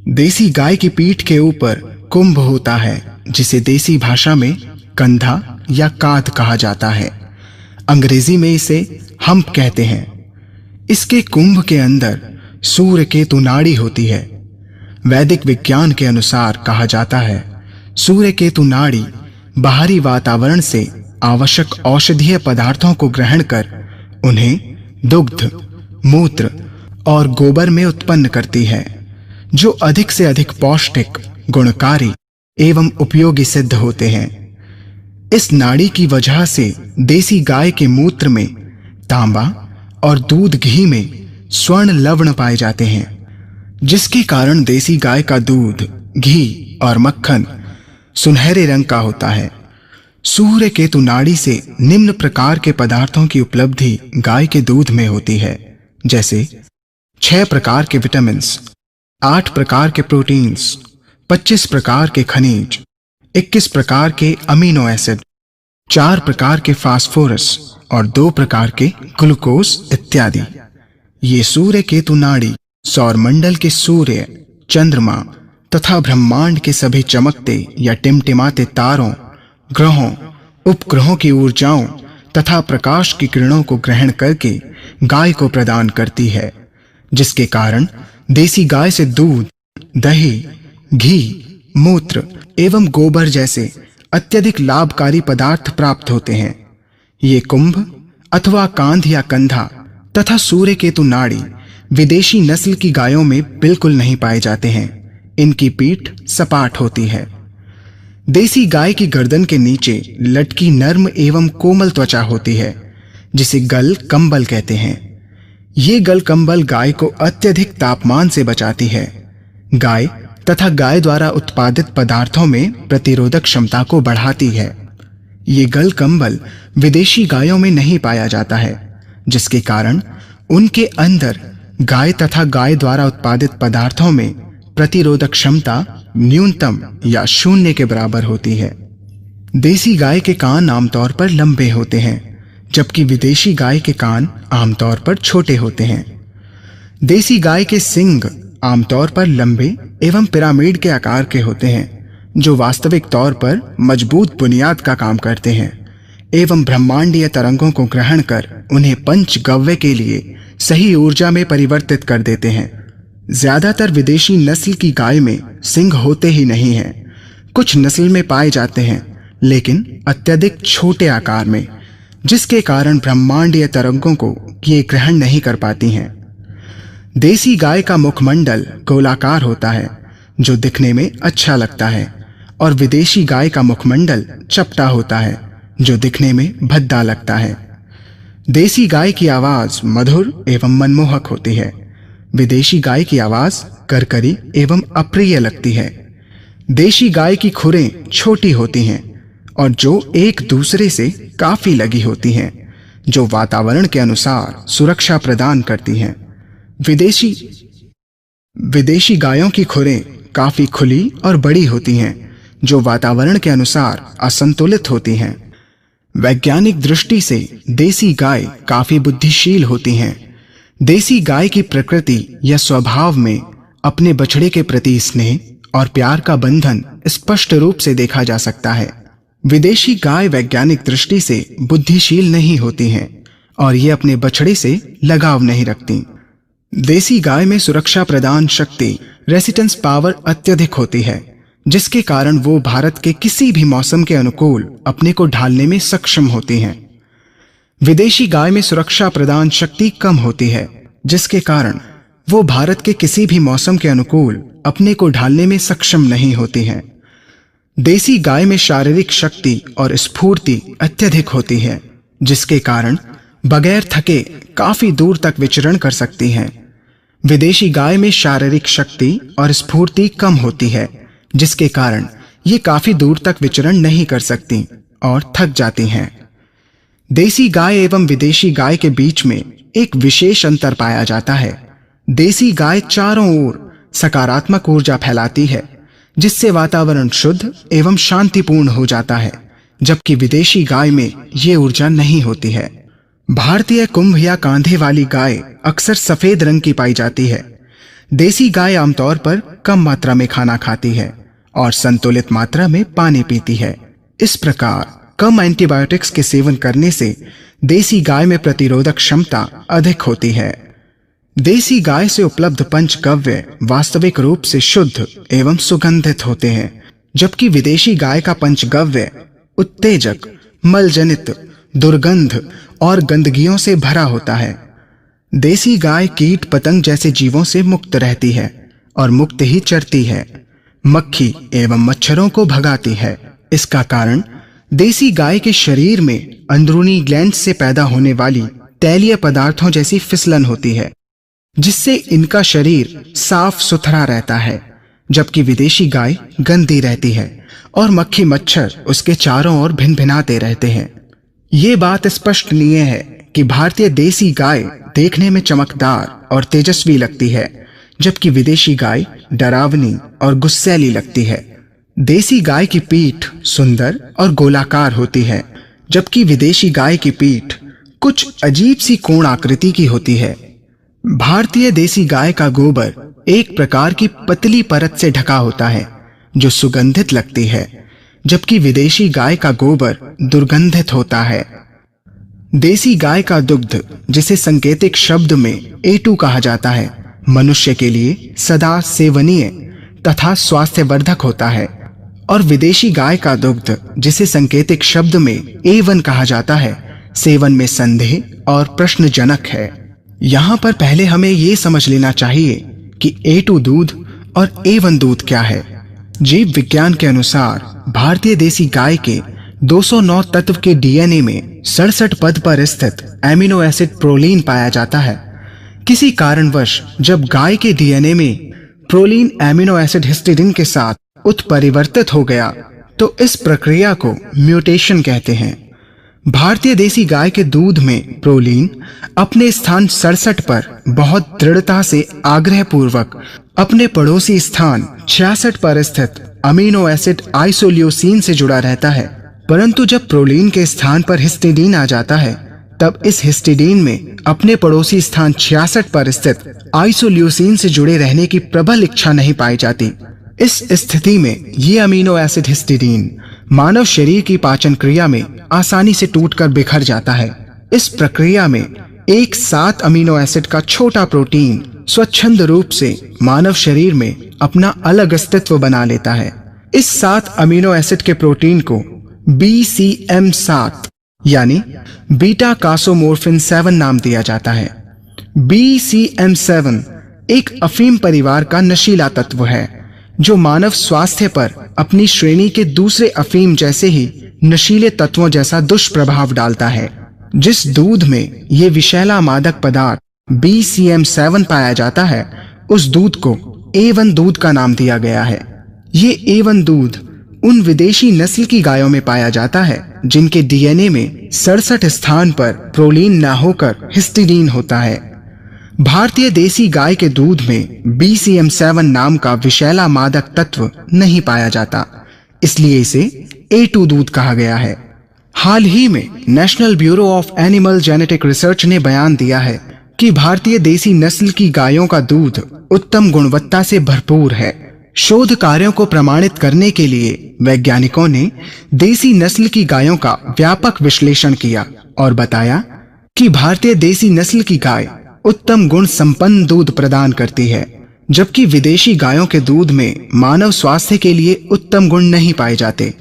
देसी गाय की पीठ के ऊपर कुंभ होता है, जिसे देसी भाषा में कंधा या काद कहा जाता है। अंग्रेजी में इसे हम्प कहते हैं। इसके कुंभ के अंदर सूर्य केतु नाड़ी होती है। वैदिक विज्ञान के अनुसार कहा जाता है, सूर्य केतु नाड़ी बाहरी वातावरण से आवश्यक औषधीय पदार्थों को ग्रहण कर उन्हें दुग्ध, मूत्र और गोबर में उत्पन्न करती है, जो अधिक से अधिक पौष्टिक, गुणकारी एवं उपयोगी सिद्ध होते हैं। इस नाड़ी की वजह से देसी गाय के मूत्र में तांबा और दूध घी में स्वर्ण लवण पाए जाते हैं, जिसके कारण देसी गाय का दूध, घी और मक्खन सुनहरे रंग का होता है। सूर्य केतु नाड़ी से निम्न प्रकार के पदार्थों की उपलब्धि गाय के दूध में होती है, जैसे 6 प्रकार के विटामिन्स, 8 प्रकार के प्रोटीन्स, 25 प्रकार के खनिज, 21 प्रकार के अमीनो एसिड, 4 प्रकार के फास्फोरस और 2 प्रकार के ग्लूकोज इत्यादि। ये सूर्य केतु नाड़ी सौरमंडल के सूर्य, चंद्रमा तथा ब्रह्मांड के सभी चमकते या टिमटिमाते तारों, ग्रहों, उपग्रहों की ऊर्जाओं तथा प्रकाश की किरणों को ग्रहण करके गाय को प्रदान करती है, जिसके कारण देसी गाय से दूध, दही, घी, मूत्र एवं गोबर जैसे अत्यधिक लाभकारी पदार्थ प्राप्त होते हैं। ये कुंभ अथवा कांध या कंधा तथा सूर्य केतु नाड़ी विदेशी नस्ल की गायों में बिल्कुल नहीं पाए जाते हैं। इनकी पीठ सपाट होती है। देसी गाय की गर्दन के नीचे लटकी नर्म एवं कोमल त्वचा होती है, जिसे गल कंबल कहते हैं। ये गल कंबल गाय को अत्यधिक तापमान से बचाती है। गाय तथा गाय द्वारा उत्पादित पदार्थों में प्रतिरोधक क्षमता को बढ़ाती है। ये गल कंबल विदेशी गायों में नहीं पाया जाता है, जिसके कारण उनके अंदर गाय तथा गाय द्वारा उत्पादित पदार्थों में प्रतिरोधक क्षमता न्यूनतम या शून्य के बराबर होती है। देसी गाय के कान आमतौर पर लंबे होते हैं, जबकि विदेशी गाय के कान आमतौर पर छोटे होते हैं। देसी गाय के सींग आमतौर पर लंबे एवं पिरामिड के आकार के होते हैं, जो वास्तविक तौर पर मजबूत बुनियाद का काम करते हैं एवं ब्रह्मांडीय तरंगों को ग्रहण कर उन्हें पंचगव्य के लिए सही ऊर्जा में परिवर्तित कर देते हैं। ज्यादातर विदेशी नस्ल की गाय में सींग होते ही नहीं हैं। कुछ नस्ल में पाए जाते हैं, लेकिन अत्यधिक छोटे आकार में, जिसके कारण ब्रह्मांडीय तरंगों को ये ग्रहण नहीं कर पाती हैं। देसी गाय का मुखमंडल गोलाकार होता है, जो दिखने में अच्छा लगता है, और विदेशी गाय का मुखमंडल चपटा होता है, जो दिखने में भद्दा लगता है। देसी गाय की आवाज मधुर एवं मनमोहक होती है। विदेशी गाय की आवाज करकरी एवं अप्रिय लगती है। देशी गाय की खुरें छोटी होती हैं और जो एक दूसरे से काफी लगी होती हैं, जो वातावरण के अनुसार सुरक्षा प्रदान करती हैं। विदेशी गायों की खुरें काफी खुली और बड़ी होती हैं, जो वातावरण के अनुसार असंतुलित होती हैं। वैज्ञानिक दृष्टि से देसी गाय काफी बुद्धिशील होती हैं। देसी गाय की प्रकृति या स्वभाव में अपने बछड़े के प्रति स्नेह और प्यार का बंधन स्पष्ट रूप से देखा जा सकता है। विदेशी गाय वैज्ञानिक दृष्टि से बुद्धिशील नहीं होती हैं और ये अपने बछड़े से लगाव नहीं रखती। देसी गाय में सुरक्षा प्रदान शक्ति, रेसिस्टेंस पावर अत्यधिक होती है, जिसके कारण वो भारत के किसी भी मौसम के अनुकूल अपने को ढालने में सक्षम होती हैं। विदेशी गाय में सुरक्षा प्रदान शक्ति कम होती है, जिसके कारण वो भारत के किसी भी मौसम के अनुकूल अपने को ढालने में सक्षम नहीं होती हैं। देसी गाय में शारीरिक शक्ति और स्फूर्ति अत्यधिक होती है, जिसके कारण बगैर थके काफी दूर तक विचरण कर सकती हैं। विदेशी गाय में शारीरिक शक्ति और स्फूर्ति कम होती है, जिसके कारण ये काफी दूर तक विचरण नहीं कर सकती और थक जाती हैं। देसी गाय एवं विदेशी गाय के बीच में एक विशेष अंतर पाया जाता है। देसी गाय चारों ओर सकारात्मक ऊर्जा फैलाती है, जिससे वातावरण शुद्ध एवं शांतिपूर्ण हो जाता है, जबकि विदेशी गाय में ये ऊर्जा नहीं होती है। भारतीय कुंभ या कांधे वाली गाय अक्सर सफेद रंग की पाई जाती है, देसी गाय आमतौर पर कम मात्रा में खाना खाती है और संतुलित मात्रा में पानी पीती है। इस प्रकार कम एंटीबायोटिक्स के सेवन करने से देसी गाय में प्रतिरोधक क्षमता अधिक होती है। देसी गाय से उपलब्ध पंचगव्य वास्तविक रूप से शुद्ध एवं सुगंधित होते हैं, जबकि विदेशी गाय का पंचगव्य उत्तेजक, मलजनित, दुर्गंध और गंदगियों से भरा होता है। देसी गाय कीट पतंग जैसे जीवों से मुक्त रहती है और मुक्त ही चरती है, मक्खी एवं मच्छरों को भगाती है। इसका कारण देसी गाय के शरीर में अंदरूनी ग्लैंड से पैदा होने वाली तैलीय पदार्थों जैसी फिसलन होती है, जिससे इनका शरीर साफ सुथरा रहता है, जबकि विदेशी गाय गंदी रहती है और मक्खी मच्छर उसके चारों ओर भिनभिनाते रहते हैं। ये बात स्पष्टनीय है कि भारतीय देसी गाय देखने में चमकदार और तेजस्वी लगती है, जबकि विदेशी गाय डरावनी और गुस्सैली लगती है। देसी गाय की पीठ सुंदर और गोलाकार होती है, जबकि विदेशी गाय की पीठ कुछ अजीब सी कोण आकृति की होती है। भारतीय देसी गाय का गोबर एक प्रकार की पतली परत से ढका होता है जो सुगंधित लगती है, जबकि विदेशी गाय का गोबर दुर्गंधित होता है। देसी गाय का दुग्ध, जिसे सांकेतिक शब्द में A2 कहा जाता है, मनुष्य के लिए सदा सेवनीय तथा स्वास्थ्यवर्धक होता है, और विदेशी गाय का दुग्ध, जिसे सांकेतिक शब्द में A1 कहा जाता है, सेवन में संदेह और प्रश्नजनक है। यहाँ पर पहले हमें ये समझ लेना चाहिए कि A2 दूध और A1 दूध क्या है। जीव विज्ञान के अनुसार भारतीय देसी गाय के 209 तत्व के डीएनए में 67 पद पर स्थित एमिनो एसिड प्रोलीन पाया जाता है। किसी कारणवश जब गाय के डीएनए में प्रोलीन एमिनो एसिड हिस्टिडीन के साथ उत्परिवर्तित हो गया तो इस प्रक्रिया को म्यूटेशन कहते हैं। भारतीय देसी गाय के दूध में प्रोलीन अपने स्थान 67 पर बहुत दृढ़ता से आग्रहपूर्वक अपने पड़ोसी स्थान 66 पर स्थित अमीनो एसिड आइसोल्यूसिन से जुड़ा रहता है, परंतु जब प्रोलीन के स्थान पर हिस्टिडीन आ जाता है तब इस हिस्टिडीन में अपने पड़ोसी स्थान 66 पर स्थित आइसोल्यूसिन से जुड़े रहने की प्रबल इच्छा नहीं पाई जाती। इस स्थिति में ये अमीनो एसिड हिस्टिडीन मानव शरीर की पाचन क्रिया में आसानी से टूटकर बिखर जाता है। इस प्रक्रिया में एक 7 अमीनो एसिड का छोटा प्रोटीन स्वच्छंद रूप से मानव शरीर में अपना अलग अस्तित्व बना लेता है। इस 7 अमीनो एसिड के प्रोटीन को BCM7 यानी बीटा कासोमोर्फिन 7 नाम दिया जाता है। BCM7 एक अफीम परिवार का नशीला तत्व है जो मानव स्वास्थ्य पर अपनी श्रेणी के दूसरे अफीम जैसे ही नशीले तत्वों जैसा दुष्प्रभाव डालता है। जिस दूध में ये विषैला मादक पदार्थ BCM7 पाया जाता है, उस दूध को A1 दूध का नाम दिया गया है। ये A1 दूध उन विदेशी नस्ल की गायों में पाया जाता है जिनके डीएनए में 67 स्थान पर प्रोलीन न होकर हिस्टिडीन होता है। भारतीय देसी गाय के दूध में BCM7 नाम का विषैला मादक तत्व नहीं पाया जाता, इसलिए इसे A2 दूध कहा गया है। हाल ही में national bureau of animal genetic research ने बयान दिया है कि भारतीय देसी नस्ल की गायों का दूध उत्तम गुणवत्ता से भरपूर है। शोध कार्यों को प्रमाणित करने के लिए वैज्ञानिकों ने देसी नस्ल की गायों का व्यापक विश्लेषण किया और बताया कि भारतीय देसी नस्ल की गाय उत्तम गुण संपन्न दूध प्रदान करती है, जबकि विदेशी गायों के दूध में मानव स्वास्थ्य के लिए उत्तम गुण नहीं पाए जाते।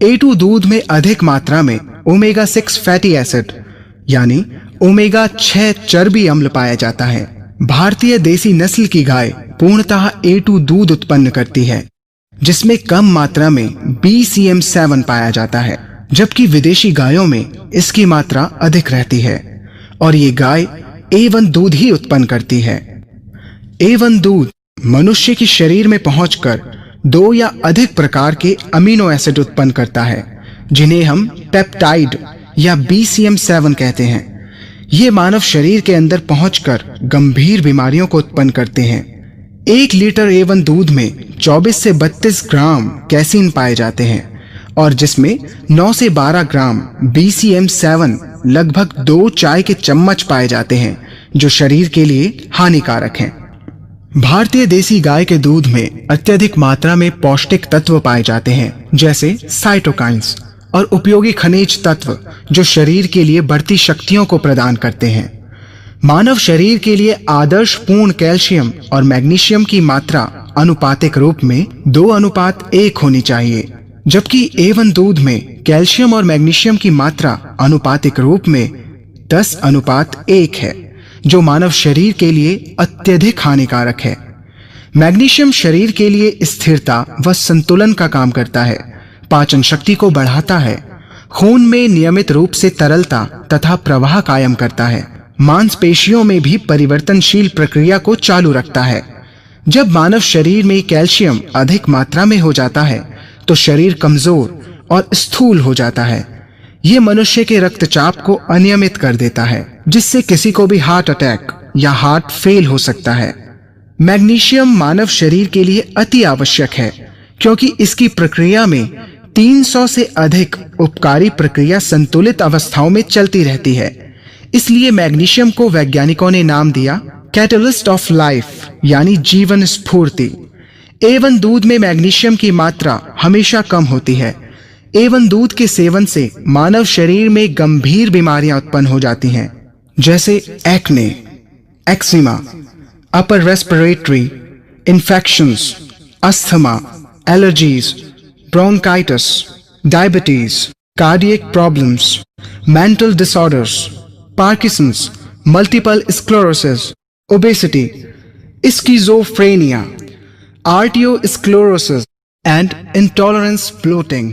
A2 दूध में अधिक मात्रा में ओमेगा 6 फैटी एसिड यानी ओमेगा 6 चर्बी अम्ल पाया जाता है। भारतीय देसी नस्ल की गाय पूर्णतः A2 दूध उत्पन्न करती है, जिसमें कम मात्रा में BCM7 पाया जाता है, जबकि विदेशी गायों में इसकी मात्रा अधिक रहती है और ये गाय A1 दूध ही उत्पन्न करती है। A1 दूध मनुष्य के शरीर में पहुंचकर 2 या अधिक प्रकार के अमीनो एसिड उत्पन्न करता है, जिन्हें हम पेप्टाइड या BCM7 कहते हैं। ये मानव शरीर के अंदर पहुंचकर गंभीर बीमारियों को उत्पन्न करते हैं। 1 लीटर A1 दूध में 24 से 32 ग्राम कैसीन पाए जाते हैं और जिसमें 9 से 12 ग्राम BCM7 लगभग 2 चाय के चम्मच पाए जाते हैं, जो शरीर के लिए हानिकारक हैं। भारतीय देसी गाय के दूध में अत्यधिक मात्रा में पौष्टिक तत्व पाए जाते हैं, जैसे साइटोकाइंस और उपयोगी खनिज तत्व जो शरीर के लिए बढ़ती शक्तियों को प्रदान करते हैं। मानव शरीर के लिए आदर्श पूर्ण कैल्शियम और मैग्नीशियम की मात्रा अनुपातिक रूप में 2:1 होनी चाहिए, जबकि A1 दूध में कैल्शियम और मैग्नीशियम की मात्रा अनुपातिक रूप में 10:1 है, जो मानव शरीर के लिए अत्यधिक हानिकारक है। मैग्नीशियम शरीर के लिए स्थिरता व संतुलन का काम करता है, पाचन शक्ति को बढ़ाता है, खून में नियमित रूप से तरलता तथा प्रवाह कायम करता है, मांसपेशियों में भी परिवर्तनशील प्रक्रिया को चालू रखता है। जब मानव शरीर में कैल्शियम अधिक मात्रा में हो जाता है तो शरीर कमजोर और स्थूल हो जाता है। ये मनुष्य के रक्तचाप को अनियमित कर देता है, जिससे किसी को भी हार्ट अटैक या हार्ट फेल हो सकता है। मैग्नीशियम मानव शरीर के लिए अति आवश्यक है, क्योंकि इसकी प्रक्रिया में 300 से अधिक उपकारी प्रक्रिया संतुलित अवस्थाओं में चलती रहती है। इसलिए मैग्नीशियम को वैज्ञानिकों ने नाम दिया कैटलिस्ट ऑफ लाइफ, यानी जीवन स्फूर्ति। A1 दूध में मैग्नीशियम की मात्रा हमेशा कम होती है। A1 दूध के सेवन से मानव शरीर में गंभीर बीमारियां उत्पन्न हो जाती हैं, जैसे acne, eczema, upper respiratory infections, asthma, allergies, bronchitis, diabetes, cardiac problems, mental disorders, Parkinson's, multiple sclerosis, obesity, schizophrenia, arteriosclerosis, and intolerance bloating.